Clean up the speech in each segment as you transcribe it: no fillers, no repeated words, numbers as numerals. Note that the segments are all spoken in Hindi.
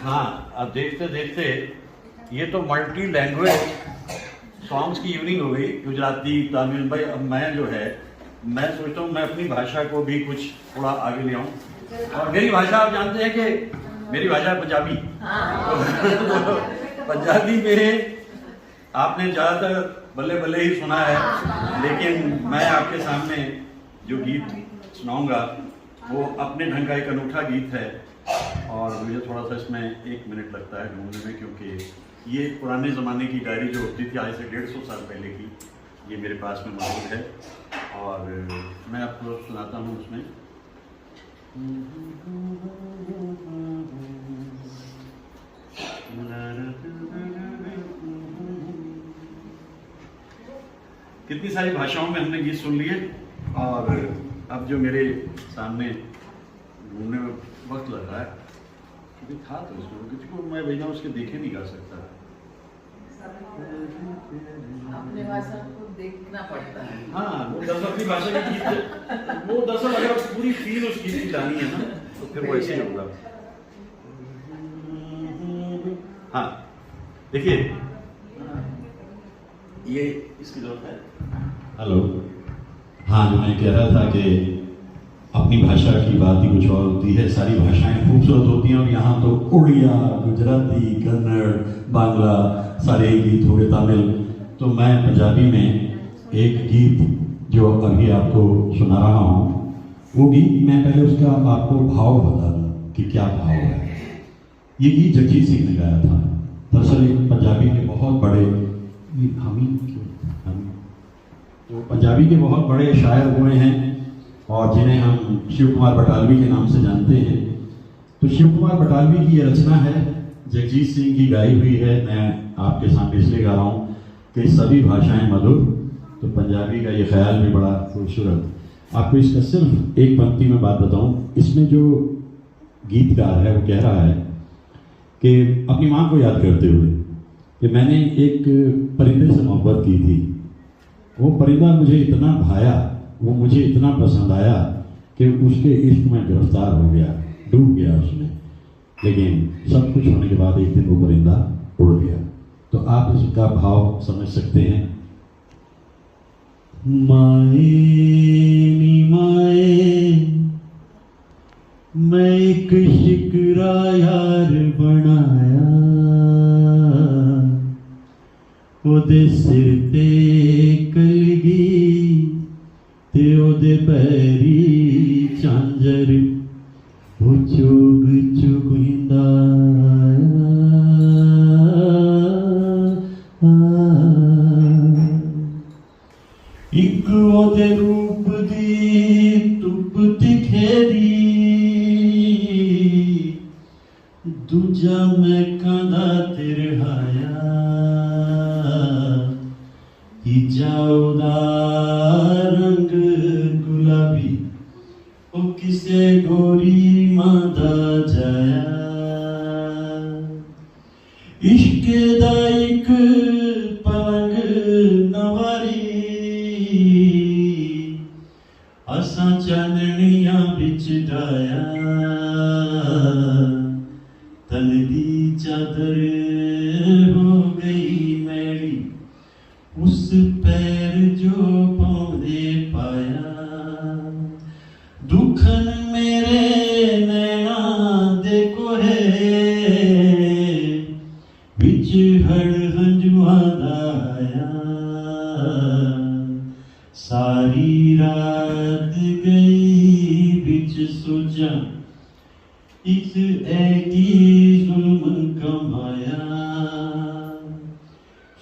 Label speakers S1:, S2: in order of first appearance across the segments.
S1: हाँ, अब देखते देखते ये तो मल्टी लैंग्वेज सॉन्ग्स की इवनिंग हो गई। गुजराती, तमिल। भाई अब मैं जो है, मैं सोचता हूँ मैं अपनी भाषा को भी कुछ थोड़ा आगे ले आऊँ। और मेरी भाषा आप जानते हैं कि मेरी भाषा पंजाबी। तो पंजाबी में आपने ज़्यादातर बल्ले बल्ले ही सुना है, लेकिन मैं आपके सामने जो गीत सुनाऊंगा वो अपने ढंग का एक अनूठा गीत है। और मुझे थोड़ा सा इसमें 1 मिनट लगता है ढूंढने में, क्योंकि ये पुराने ज़माने की डायरी जो होती थी आज से 150 साल पहले की, ये मेरे पास में मौजूद है। और मैं आपको सुनाता हूँ उसमें। कितनी सारी भाषाओं में हमने गीत सुन लिए, और अब जो मेरे सामने ढूंढने में वक्त लग रहा है, क्योंकि था तो इसमें किसको मैं बिना उसके देखे नहीं गा सकता।
S2: अपने भाषा को देखना पड़ता है।
S1: हाँ, वो दरअसल अपनी भाषा के गीत, वो दरअसल अगर पूरी फील उस गीत की लानी है ना, तो फिर वो ऐसे ही होगा। हाँ, देखिए ये इसकी जरूरत है।
S3: हेलो। हाँ, जो मैं कह रहा था कि अपनी भाषा की बात ही कुछ और होती है। सारी भाषाएं खूबसूरत होती हैं, और यहाँ तो उड़िया, गुजराती, कन्नड़, बांग्ला सारे गीत हो गए, तमिल। तो मैं पंजाबी में एक गीत जो अभी आपको सुना रहा हूँ, वो गीत मैं पहले उसका आपको भाव बता दूँ कि क्या भाव है। ये गीत जगजीत सिंह ने गाया था। दरअसल एक पंजाबी के बहुत बड़े तो पंजाबी के बहुत बड़े शायर हुए हैं, और जिन्हें हम शिव कुमार बटालवी के नाम से जानते हैं। तो शिव कुमार बटालवी की ये रचना है, जगजीत सिंह की गाई हुई है। मैं आपके सामने इसलिए गा रहा हूँ कि सभी भाषाएं मधुर, तो पंजाबी का ये ख्याल भी बड़ा खूबसूरत। आपको इसका सिर्फ एक पंक्ति में बात बताऊँ। इसमें जो गीतकार है वो कह रहा है कि अपनी माँ को याद करते हुए कि मैंने एक परिंदे से मोहब्बत की थी, वो परिंदा मुझे इतना भाया, वो मुझे इतना पसंद आया कि उसके इश्क में गिरफ्तार हो गया, डूब गया उसमें। लेकिन सब कुछ होने के बाद एक दिन वो परिंदा उड़ गया। तो आप इसका भाव समझ सकते हैं। माए नी माए, मैं एक शिकरा यार बनाया, ओदे सिर ते कलगी ते ओदे पैरी झांझर, वो चुग चुगिंदा एक ओदे रूप दी तुप दिखेरी, दूजा मैं कांदा तिरहाया, तीजा उदा रंग गुलाबी, ओ किसे गोरी मादा जाया। इश्क दा इक पलंग नवारी, असां चाननियां बिच डाया, तन दी चादर हो गई मैली, उस पैर जो पौधे पाया। दुखन मेरे नैना दे कोहे, बिच हड़ हंजुआ दाया, सारी रात गई बिच सोचा, इस ऐकी जुल्म कमाया।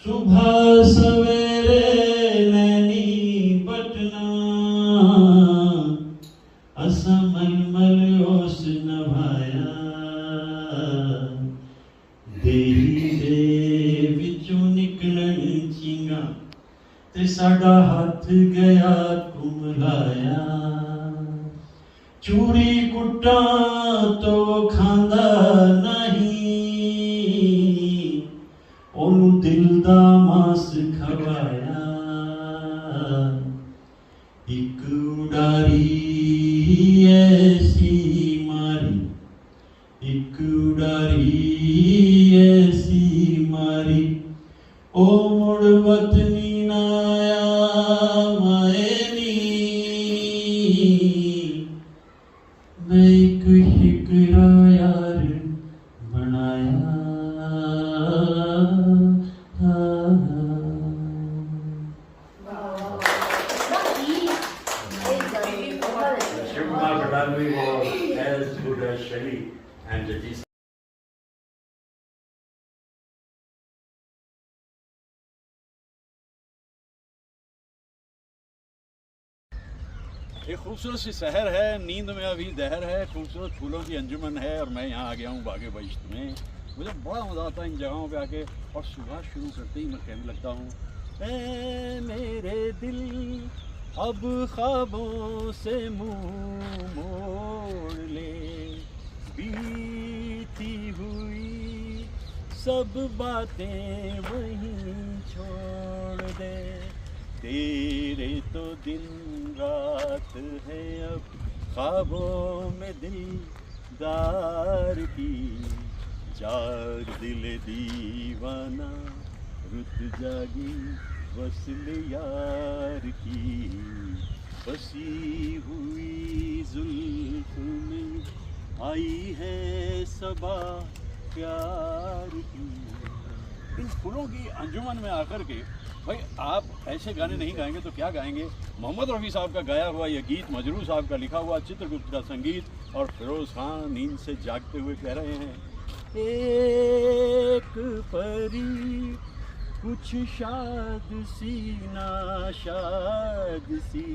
S3: सुबह सवेरे नैनी पटना, असा मलमल ओस नभाया, देही दे विचों निकलन चींगा, ते साडा हाथ गया कुमलाया। चूड़ी कुट्टा तो खांदा नहीं, ओनू दिल दा मास खवाया। एक उड़ारी ऐसी मारी, एक उड़ारी बनाया मायनी, मैं एक शिकरा यार बनाया।
S1: Shiv Kumar Batalvi was as good as Shelley and Jagdish. एक खूबसूरत सी शहर है, नींद में अभी दहर है, खूबसूरत फूलों की अंजुमन है और मैं यहाँ आ गया हूँ बागे बहिश्त में। मुझे बड़ा मज़ा आता है इन जगहों पे आके और सुबह शुरू करते ही मैं कहने लगता हूँ, ऐ मेरे दिल अब ख्वाबों से मुँह मोड़ ले, बीती हुई सब बातें वहीं छोड़ दे, तेरे तो दिन रात है अब ख्वाबों में दिलदार की, जाग दिल दीवाना रुत जागी वस्ल यार की, बसी हुई जुल्फ में आई है सबा प्यार की। इन फूलों की अंजुमन में आकर के भाई आप ऐसे गाने नहीं गाएंगे तो क्या गाएंगे। मोहम्मद रफ़ी साहब का गाया हुआ यह गीत, मजरू साहब का लिखा हुआ, चित्रगुप्त का संगीत और फिरोज़ खान नींद से जागते हुए कह रहे हैं, एक परी कुछ शाद सी नाशाद सी,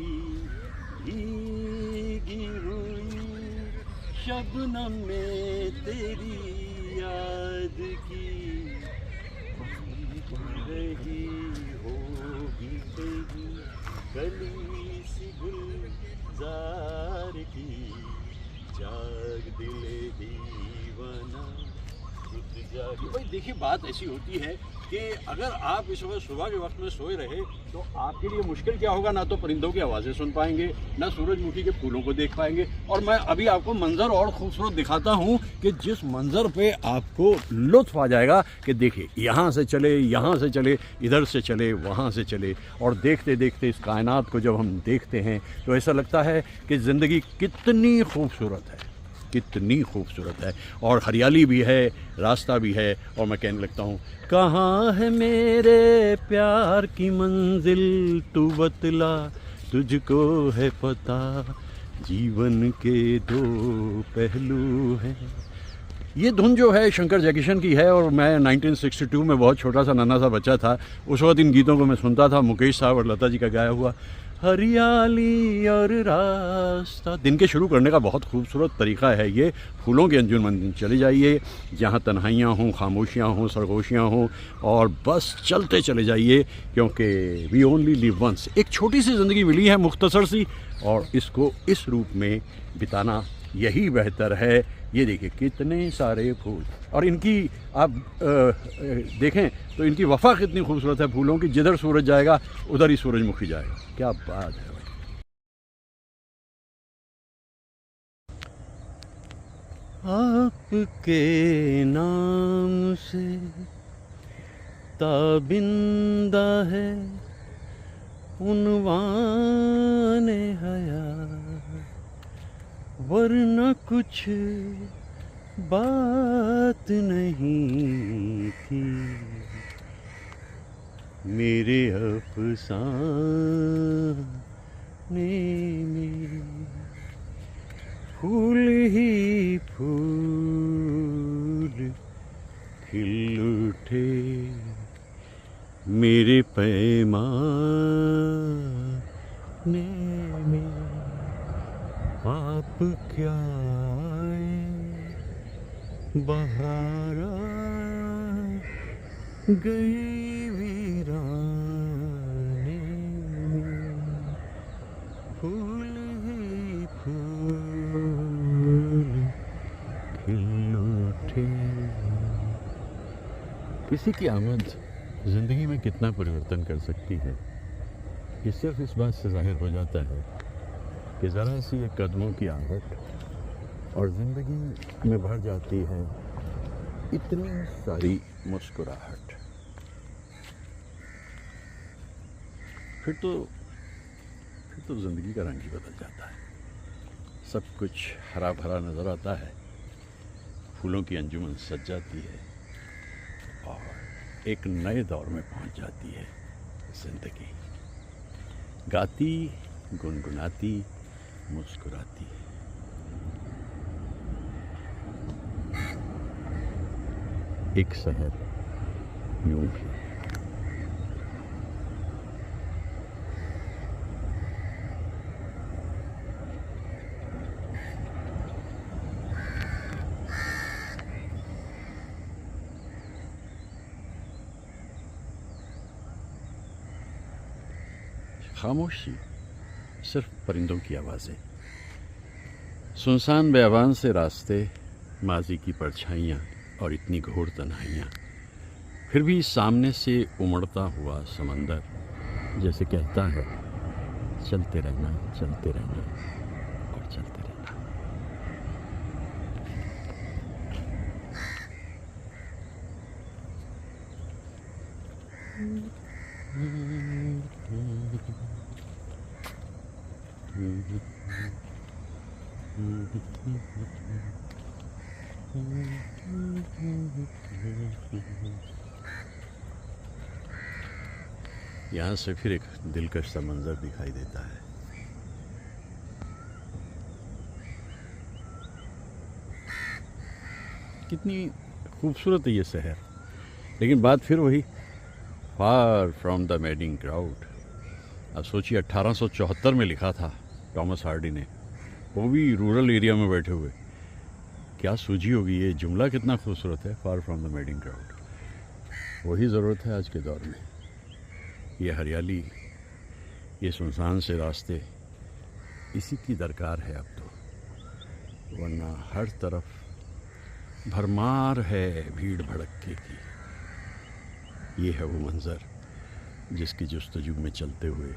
S1: भीगी हुई शबनम में तेरी याद की, रही होगी कहीं गली सी गुलजार की, जाग दिल दीवाना रुत जागी। भाई देखिए बात ऐसी होती है कि अगर आप इस वक्त सुबह के वक्त में सोए रहे तो आपके लिए मुश्किल क्या होगा, ना तो परिंदों की आवाज़ें सुन पाएंगे, ना सूरजमुखी के फूलों को देख पाएंगे। और मैं अभी आपको मंज़र और खूबसूरत दिखाता हूँ कि जिस मंज़र पे आपको लुत्फ़ आ जाएगा कि देखिए यहाँ से चले, यहाँ से चले, इधर से चले, वहाँ से चले, और देखते देखते इस कायनात को जब हम देखते हैं तो ऐसा लगता है कि ज़िंदगी कितनी खूबसूरत है, कितनी खूबसूरत है, और हरियाली भी है, रास्ता भी है। और मैं कहने लगता हूँ, कहाँ है मेरे प्यार की मंजिल तू बतला, तुझको है पता जीवन के दो पहलू हैं। ये धुन जो है शंकर जयकिशन की है और मैं 1962 में बहुत छोटा सा नन्हा सा बच्चा था, उस वक्त इन गीतों को मैं सुनता था, मुकेश साहब और लता जी का गाया हुआ। हरियाली और रास्ता, दिन के शुरू करने का बहुत खूबसूरत तरीका है ये। फूलों के अंजुमन चले जाइए, जहाँ तन्हाइयाँ हों, खामोशियाँ हों, सरगोशियाँ हों, और बस चलते चले जाइए, क्योंकि वी ओनली लिव वंस। एक छोटी सी ज़िंदगी मिली है, मुख्तसर सी, और इसको इस रूप में बिताना यही बेहतर है। ये देखिए कितने सारे फूल, और इनकी आप देखें तो इनकी वफ़ा कितनी खूबसूरत है फूलों की। जिधर सूरज जाएगा उधर ही सूरजमुखी जाएगा। क्या बात है भाई। आपके नाम से ताबिंदा है उन्वान हयात, वरना कुछ बात नहीं थी मेरे अफसाने में। फूल ही फूल खिल उठे मेरे पैमाने में, आप क्या आए बहारा गई वीराने में, फूल ही फूल खिल उठे। किसी की आमद ज़िंदगी में कितना परिवर्तन कर सकती है, ये सिर्फ इस बात से जाहिर हो जाता है कि ज़रा सी एक कदमों की आहट और ज़िंदगी में भर जाती है इतनी सारी मुस्कुराहट। फिर तो ज़िंदगी का रंग ही बदल जाता है। सब कुछ हरा भरा नज़र आता है, फूलों की अंजुमन सज जाती है और एक नए दौर में पहुंच जाती है ज़िंदगी। गाती, गुनगुनाती, मुस्कुराती है। एक शहर यूं भी। खामोशी, सिर्फ परिंदों की आवाज़ें, सुनसान बेअबान से रास्ते, माजी की परछाइयाँ और इतनी घोर तन्हाइयाँ। फिर भी सामने से उमड़ता हुआ समंदर जैसे कहता है, चलते रहना और चलते रहना। यहाँ से फिर एक दिलकश सा मंजर दिखाई देता है। कितनी खूबसूरत है ये शहर, लेकिन बात फिर वही, far from the madding crowd. अब सोचिए 1874 में लिखा था टॉमस हार्डी ने, वो भी रूरल एरिया में बैठे हुए। क्या सूझी होगी ये जुमला, कितना खूबसूरत है, far from the madding crowd. वही ज़रूरत है आज के दौर में। ये हरियाली, ये सुनसान से रास्ते, इसी की दरकार है अब तो, वरना हर तरफ भरमार है भीड़ भड़क्के की। ये है वो मंज़र जिसकी जुस्तजू में चलते हुए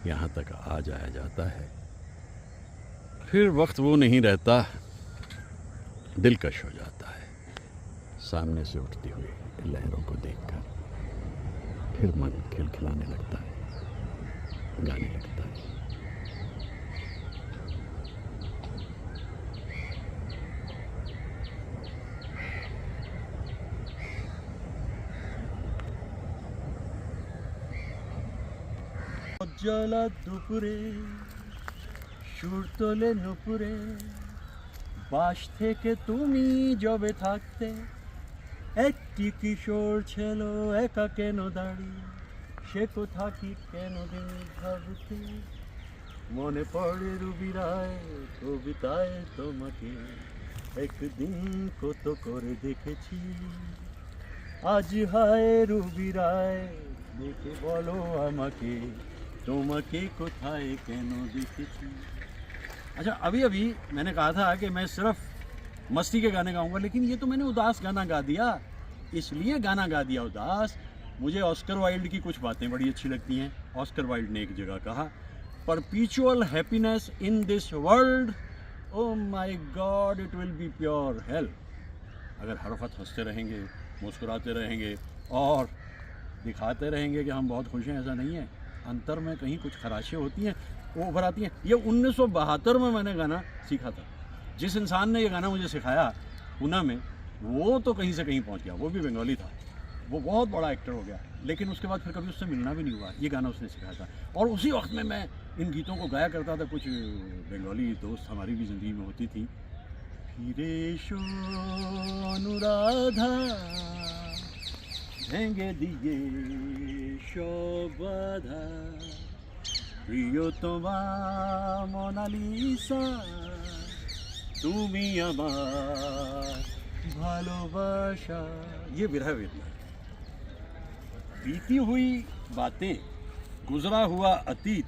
S1: यहाँ तक आ जाया जाता है। फिर वक्त वो नहीं रहता, दिलकश हो जाता है सामने से उठती हुई लहरों को देखकर। फिर मन खिलखिलाने लगता है, गाने लगता है। জলা দুপুরে সুর তোলে নুপুরে, বাস থেকে তুমি জবে থাকতে, একটি কিশোর ছিল একা কেন দাঁড়িয়ে, সে কোথা কি কেন দিন ভাবতে, মনে পড়ে রুবি রায় কবিতায় তোমাকে, একদিন কত করে দেখেছি, আজ হায় রুবি রায় দেখে বলো আমাকে, তোমাके कोथाए केनो देखी। अच्छा, अभी अभी मैंने कहा था कि मैं सिर्फ मस्ती के गाने गाऊंगा, लेकिन ये तो मैंने उदास गाना गा दिया। इसलिए गाना गा दिया उदास, मुझे ऑस्कर वाइल्ड की कुछ बातें बड़ी अच्छी लगती हैं। ऑस्कर वाइल्ड ने एक जगह कहा, परपीचुअल happiness in this world, oh my God it will be pure hello. अगर हर वक्त हंसते रहेंगे, मुस्कुराते रहेंगे और दिखाते रहेंगे कि हम बहुत खुश हैं, ऐसा नहीं है। अंतर में कहीं कुछ खराशें होती हैं, वो उभर आती हैं। ये 1972 में मैंने गाना सीखा था। जिस इंसान ने ये गाना मुझे सिखाया पूना में, वो तो कहीं से कहीं पहुंच गया, वो भी बंगाली था, वो बहुत बड़ा एक्टर हो गया, लेकिन उसके बाद फिर कभी उससे मिलना भी नहीं हुआ। ये गाना उसने सिखाया था और उसी वक्त में मैं इन गीतों को गाया करता था। कुछ बंगाली दोस्त हमारी भी ज़िंदगी में होती थी। फिरे शो अनुराधा ভেঙে দিয়ে সব বাধা, প্রিয়তমা মোনালিসা, তুমি আমার ভালোবাসা। ये विरह वेदना, बीती हुई बातें, गुजरा हुआ अतीत,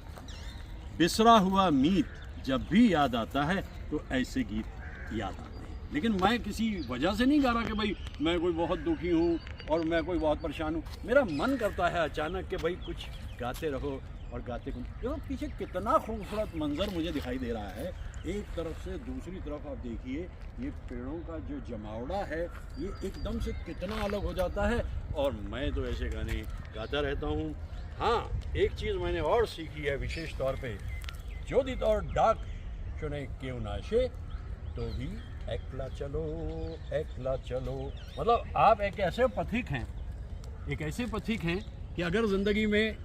S1: बिसरा हुआ मीत, जब भी याद आता है तो ऐसे गीत याद आते हैं। लेकिन मैं किसी वजह से नहीं गा रहा कि भाई मैं कोई बहुत दुखी हूँ और मैं कोई बहुत परेशान हूँ। मेरा मन करता है अचानक कि भाई कुछ गाते रहो
S3: और गाते को देखो पीछे कितना खूबसूरत मंजर मुझे दिखाई दे रहा है। एक तरफ से दूसरी तरफ आप देखिए ये पेड़ों का जो जमावड़ा है ये एकदम से कितना अलग हो जाता है। और मैं तो ऐसे गाने गाता रहता हूँ। हाँ, एक चीज़ मैंने और सीखी है विशेष तौर पे, जो दित और डाक चुने क्यों नाशे तो भी एकला चलो एकला चलो। मतलब आप एक ऐसे पथिक हैं, एक ऐसे पथिक हैं कि अगर ज़िंदगी में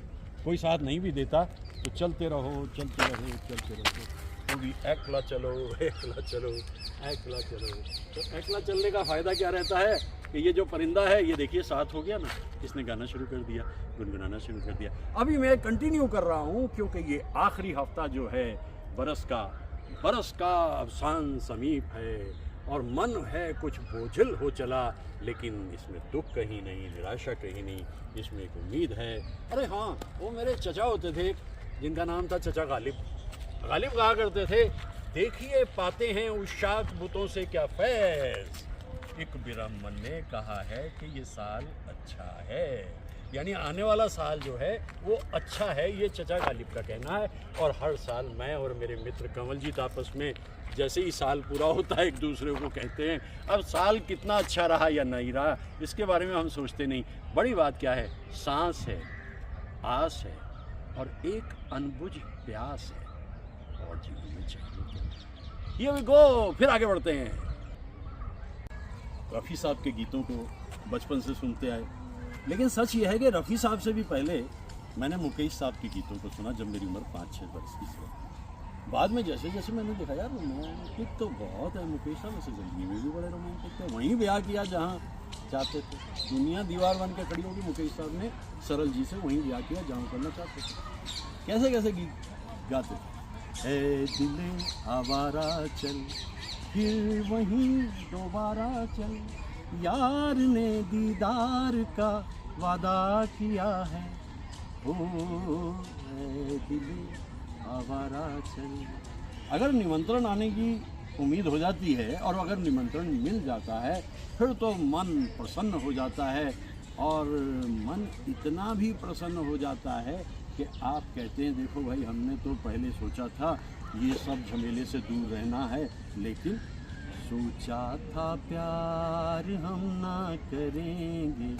S3: कोई साथ नहीं भी देता तो चलते रहो चलते रहो चलते रहो, तो भी एकला चलो एकला चलो एकला चलो। तो एकला चलने का फ़ायदा क्या रहता है कि ये जो परिंदा है ये देखिए साथ हो गया ना, इसने गाना शुरू कर दिया, गुनगुनाना शुरू कर दिया। अभी मैं कंटिन्यू कर रहा हूँ क्योंकि ये आखिरी हफ्ता जो है बरस का अवसान समीप है और मन है कुछ बोझिल हो चला, लेकिन इसमें दुख कहीं नहीं, निराशा कहीं नहीं, इसमें एक उम्मीद है। अरे हाँ, वो मेरे चचा होते थे जिनका नाम था चचा गालिब कहा करते थे, देखिए पाते हैं उस शाख बुतों से क्या फैज़, एक ब्राह्मण ने कहा है कि ये साल अच्छा है, यानी आने वाला साल जो है वो अच्छा है, ये चचा गालिब का कहना है। और हर साल मैं और मेरे मित्र कंवलजीत आपस में जैसे ही साल पूरा होता है एक दूसरे को कहते हैं अब साल कितना अच्छा रहा या नहीं रहा, इसके बारे में हम सोचते नहीं। बड़ी बात क्या है, सांस है, आस है और एक अनबुझ प्यास है और जीवन में चाहिए। ये गो फिर आगे बढ़ते हैं। रफ़ी साहब के गीतों को बचपन से सुनते आए, लेकिन सच ये है कि रफ़ी साहब से भी पहले मैंने मुकेश साहब के गीतों को सुना जब मेरी उम्र 5-6 वर्ष की थी। बाद में जैसे जैसे मैंने देखा यार रोमांटिक तो बहुत है, मुकेश साहब ऐसे ज़िंदगी में भी बड़े रोमांटिक थे, वहीं ब्याह किया जहाँ चाहते थे। दुनिया दीवार बन के खड़ी होगी, मुकेश साहब ने सरल जी से वहीं ब्याह किया जहाँ करना चाहते थे। कैसे कैसे गीत गाते थे, ए दिल आवारा चल फिर वहीं दोबारा चल, यार ने दीदार का वादा किया है, ओ दिल आवारा चल। अगर निमंत्रण आने की उम्मीद हो जाती है और अगर निमंत्रण मिल जाता है फिर तो मन प्रसन्न हो जाता है, और मन इतना भी प्रसन्न हो जाता है कि आप कहते हैं देखो भाई हमने तो पहले सोचा था ये सब झमेले से दूर रहना है, लेकिन सोचा था प्यार हम ना करेंगे,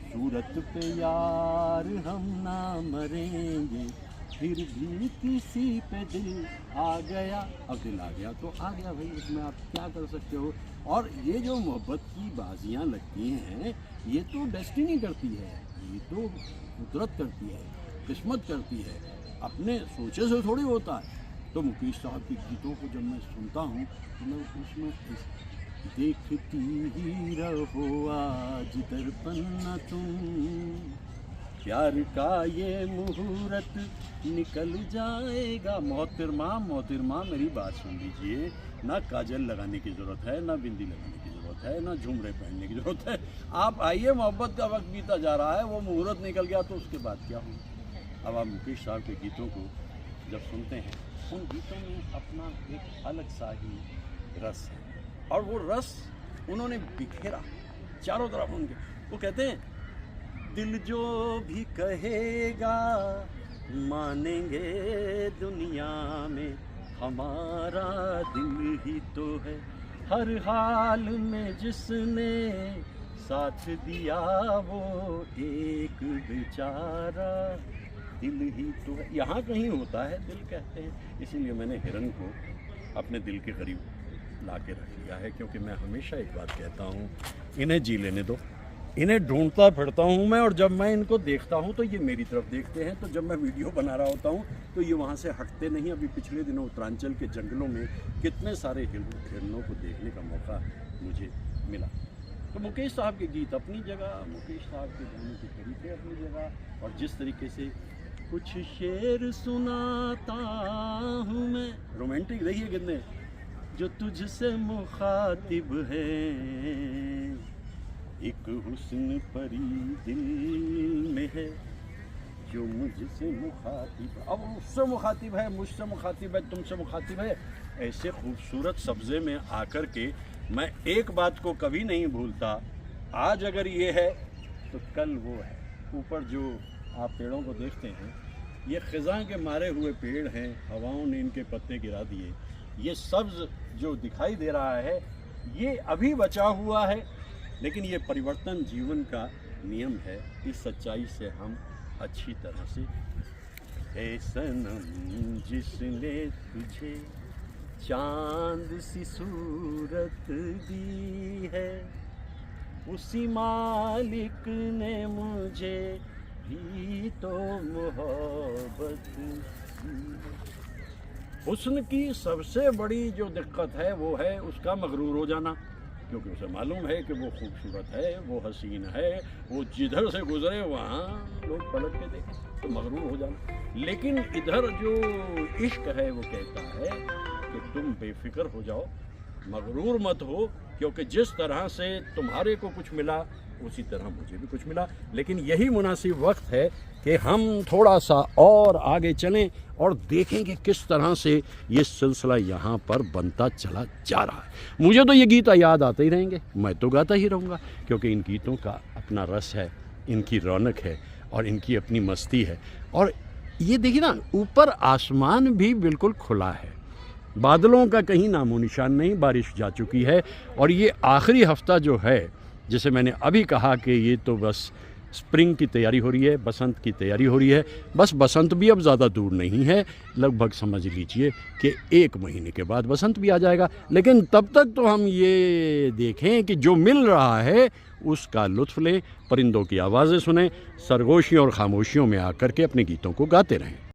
S3: सूरत पे यार हम ना मरेंगे, फिर भी किसी पे दिल आ गया। अब दिल आ गया तो आ गया भाई, उसमें आप क्या कर सकते हो। और ये जो मोहब्बत की बाजियाँ लगती हैं ये तो डेस्टिनी करती है, ये तो कुदरत करती है, किस्मत करती है, अपने सोचे से थोड़ी होता है। तो मुकेश साहब के गीतों को जब मैं सुनता हूँ तो मैं उसमें देखती ही रहो आज दर्पण न तुम, प्यार का ये मुहूर्त निकल जाएगा। मोहतरमा मेरी बात सुन लीजिए, ना काजल लगाने की ज़रूरत है, ना बिंदी लगाने की ज़रूरत है, ना झुमरे पहनने की ज़रूरत है। आप आइए, मोहब्बत का वक्त बीता जा रहा है, वो मुहूर्त निकल गया तो उसके बाद क्या होगा। अब आप मुकेश साहब के गीतों को जब सुनते हैं, उन गीतों में अपना एक अलग सा ही रस है, और वो रस उन्होंने बिखेरा चारों तरफ उनके। वो कहते हैं दिल जो भी कहेगा मानेंगे दुनिया में, हमारा दिल ही तो है, हर हाल में जिसने साथ दिया वो एक बेचारा दिल ही तो है। यहाँ कहीं होता है दिल कहते हैं, इसीलिए मैंने हिरन को अपने दिल के करीब ला के रख लिया है, क्योंकि मैं हमेशा एक बात कहता हूँ, इन्हें जी लेने दो, इन्हें ढूंढता फिरता हूँ मैं, और जब मैं इनको देखता हूँ तो ये मेरी तरफ देखते हैं। तो जब मैं वीडियो बना रहा होता हूँ तो ये वहाँ से हटते नहीं। अभी पिछले दिनों उत्तरांचल के जंगलों में कितने सारे हिरणों को देखने का मौका मुझे मिला। तो मुकेश साहब के गीत अपनी जगह, मुकेश साहब के गाने के तरीके अपनी जगह, और जिस तरीके से कुछ शेर सुनाता हूँ मैं, रोमांटिक देखिए कितने, जो तुझसे मुखातिब है, एक हुस्न परी दिल में है जो मुझसे मुखातिब, अब उससे मुखातिब है, मुझसे मुखातिब है, तुमसे मुखातिब है। ऐसे खूबसूरत सब्ज़े में आकर के मैं एक बात को कभी नहीं भूलता, आज अगर ये है तो कल वो है। ऊपर जो आप पेड़ों को देखते हैं
S1: ये ख़ज़ां के मारे हुए पेड़ हैं, हवाओं ने इनके पत्ते गिरा दिए। ये सब्ज़ जो दिखाई दे रहा है ये अभी बचा हुआ है, लेकिन ये परिवर्तन जीवन का नियम है। इस सच्चाई से हम अच्छी तरह से, ऐ सनम जिसने तुझे चांद सी सूरत दी है, उसी मालिक ने मुझे भी तो मोहब्बत दी। हुस्न की सबसे बड़ी जो दिक्कत है वो है उसका मगरूर हो जाना, क्योंकि उसे मालूम है कि वो खूबसूरत है, वो हसीन है, वो जिधर से गुजरे वहाँ लोग पलट के देखें, तो मगरूर हो जाना। लेकिन इधर जो इश्क है वो कहता है कि तुम बेफिक्र हो जाओ, मगरूर मत हो, क्योंकि जिस तरह से तुम्हारे को कुछ मिला उसी तरह मुझे भी कुछ मिला। लेकिन यही मुनासिब वक्त है कि हम थोड़ा सा और आगे चलें और देखें कि किस तरह से ये सिलसिला यहाँ पर बनता चला जा रहा है। मुझे तो ये गीत याद आते ही रहेंगे, मैं तो गाता ही रहूँगा, क्योंकि इन गीतों का अपना रस है, इनकी रौनक है और इनकी अपनी मस्ती है। और ये देखिए ना, ऊपर आसमान भी बिल्कुल खुला है, बादलों का कहीं नामो निशान नहीं, बारिश जा चुकी है। और ये आखिरी हफ्ता जो है, जैसे मैंने अभी कहा कि ये तो बस स्प्रिंग की तैयारी हो रही है, बसंत की तैयारी हो रही है। बस बसंत भी अब ज़्यादा दूर नहीं है, लगभग समझ लीजिए कि 1 महीने के बाद बसंत भी आ जाएगा। लेकिन तब तक तो हम ये देखें कि जो मिल रहा है उसका लुत्फ़ लें, परिंदों की आवाज़ें सुनें, सरगोशियों और खामोशियों में आकर के अपने गीतों को गाते रहें।